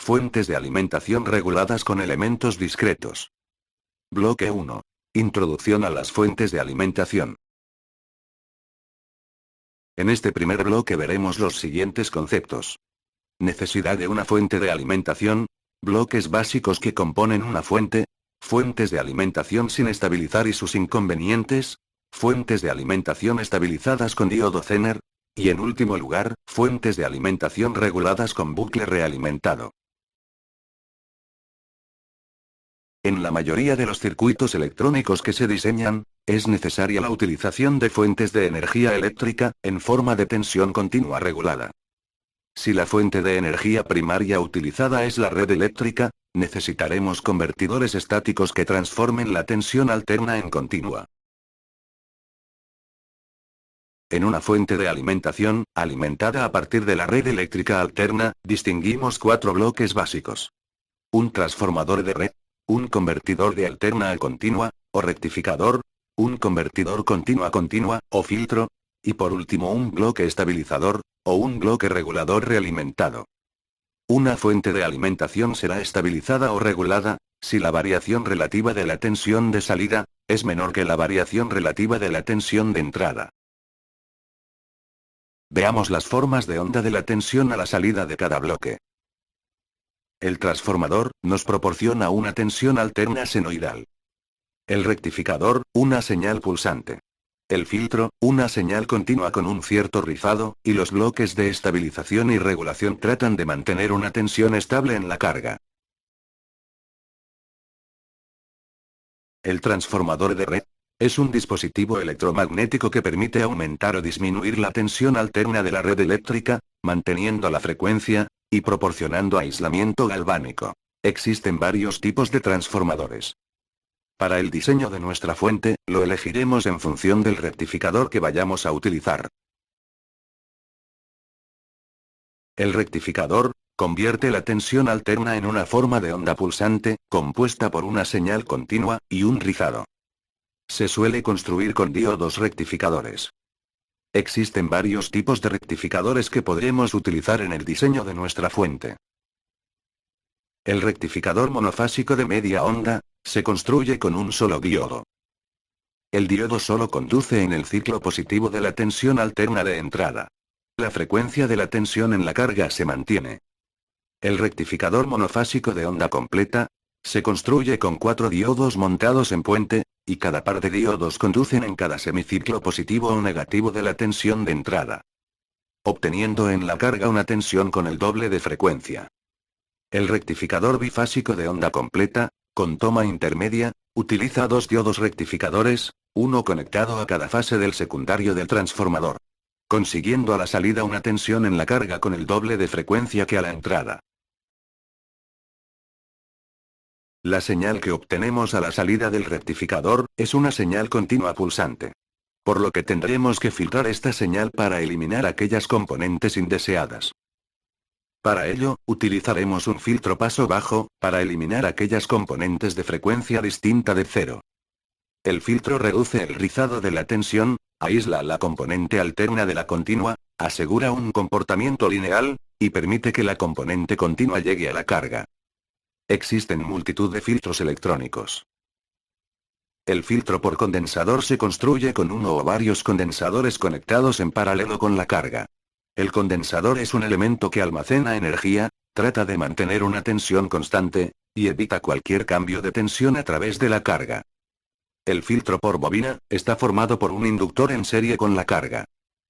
Fuentes de alimentación reguladas con elementos discretos. Bloque 1. Introducción a las fuentes de alimentación. En este primer bloque veremos los siguientes conceptos. Necesidad de una fuente de alimentación, bloques básicos que componen una fuente, fuentes de alimentación sin estabilizar y sus inconvenientes, fuentes de alimentación estabilizadas con diodo Zener, y en último lugar, fuentes de alimentación reguladas con bucle realimentado. En la mayoría de los circuitos electrónicos que se diseñan, es necesaria la utilización de fuentes de energía eléctrica, en forma de tensión continua regulada. Si la fuente de energía primaria utilizada es la red eléctrica, necesitaremos convertidores estáticos que transformen la tensión alterna en continua. En una fuente de alimentación, alimentada a partir de la red eléctrica alterna, distinguimos 4 bloques básicos. Un transformador de red, un convertidor de alterna a continua, o rectificador, un convertidor continua a continua, o filtro, y por último un bloque estabilizador, o un bloque regulador realimentado. Una fuente de alimentación será estabilizada o regulada, si la variación relativa de la tensión de salida, es menor que la variación relativa de la tensión de entrada. Veamos las formas de onda de la tensión a la salida de cada bloque. El transformador, nos proporciona una tensión alterna senoidal. El rectificador, una señal pulsante. El filtro, una señal continua con un cierto rizado, y los bloques de estabilización y regulación tratan de mantener una tensión estable en la carga. El transformador de red es un dispositivo electromagnético que permite aumentar o disminuir la tensión alterna de la red eléctrica, manteniendo la frecuencia, y proporcionando aislamiento galvánico. Existen varios tipos de transformadores. Para el diseño de nuestra fuente, lo elegiremos en función del rectificador que vayamos a utilizar. El rectificador convierte la tensión alterna en una forma de onda pulsante, compuesta por una señal continua y un rizado. Se suele construir con diodos rectificadores. Existen varios tipos de rectificadores que podremos utilizar en el diseño de nuestra fuente. El rectificador monofásico de media onda se construye con un solo diodo. El diodo solo conduce en el ciclo positivo de la tensión alterna de entrada. La frecuencia de la tensión en la carga se mantiene. El rectificador monofásico de onda completa se construye con 4 diodos montados en puente, y cada par de diodos conducen en cada semiciclo positivo o negativo de la tensión de entrada, obteniendo en la carga una tensión con el doble de frecuencia. El rectificador bifásico de onda completa, con toma intermedia, utiliza 2 diodos rectificadores, uno conectado a cada fase del secundario del transformador, consiguiendo a la salida una tensión en la carga con el doble de frecuencia que a la entrada. La señal que obtenemos a la salida del rectificador es una señal continua pulsante. Por lo que tendremos que filtrar esta señal para eliminar aquellas componentes indeseadas. Para ello, utilizaremos un filtro paso bajo, para eliminar aquellas componentes de frecuencia distinta de 0. El filtro reduce el rizado de la tensión, aísla la componente alterna de la continua, asegura un comportamiento lineal, y permite que la componente continua llegue a la carga. Existen multitud de filtros electrónicos. El filtro por condensador se construye con uno o varios condensadores conectados en paralelo con la carga. El condensador es un elemento que almacena energía, trata de mantener una tensión constante, y evita cualquier cambio de tensión a través de la carga. El filtro por bobina está formado por un inductor en serie con la carga.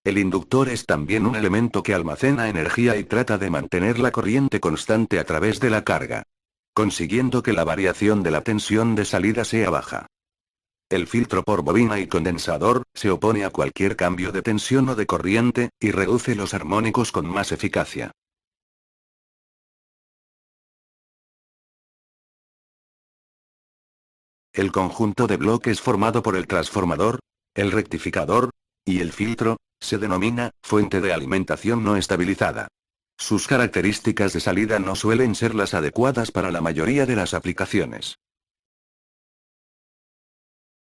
El inductor es también un elemento que almacena energía y trata de mantener la corriente constante a través de la carga, consiguiendo que la variación de la tensión de salida sea baja. El filtro por bobina y condensador se opone a cualquier cambio de tensión o de corriente, y reduce los armónicos con más eficacia. El conjunto de bloques formado por el transformador, el rectificador y el filtro se denomina fuente de alimentación no estabilizada. Sus características de salida no suelen ser las adecuadas para la mayoría de las aplicaciones.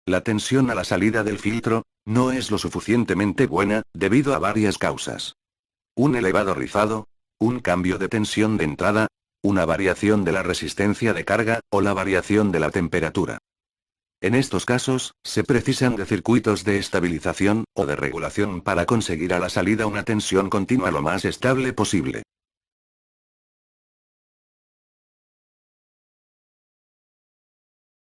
La tensión a la salida del filtro no es lo suficientemente buena, debido a varias causas. Un elevado rizado, un cambio de tensión de entrada, una variación de la resistencia de carga, o la variación de la temperatura. En estos casos, se precisan de circuitos de estabilización, o de regulación para conseguir a la salida una tensión continua lo más estable posible.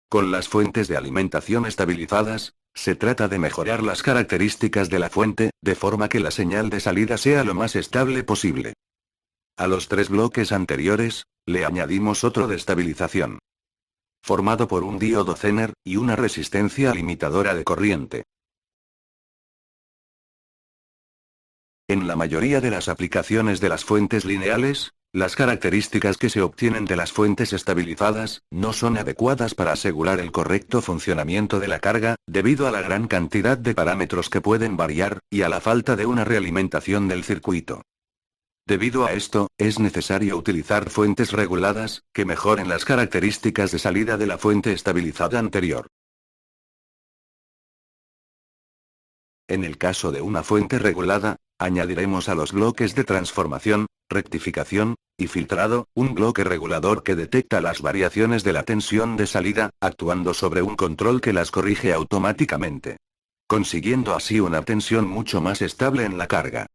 Con las fuentes de alimentación estabilizadas, se trata de mejorar las características de la fuente, de forma que la señal de salida sea lo más estable posible. A los 3 bloques anteriores, le añadimos otro de estabilización, formado por un diodo Zener, y una resistencia limitadora de corriente. En la mayoría de las aplicaciones de las fuentes lineales, las características que se obtienen de las fuentes estabilizadas, no son adecuadas para asegurar el correcto funcionamiento de la carga, debido a la gran cantidad de parámetros que pueden variar, y a la falta de una realimentación del circuito. Debido a esto, es necesario utilizar fuentes reguladas, que mejoren las características de salida de la fuente estabilizada anterior. En el caso de una fuente regulada, añadiremos a los bloques de transformación, rectificación y filtrado, un bloque regulador que detecta las variaciones de la tensión de salida, actuando sobre un control que las corrige automáticamente, consiguiendo así una tensión mucho más estable en la carga.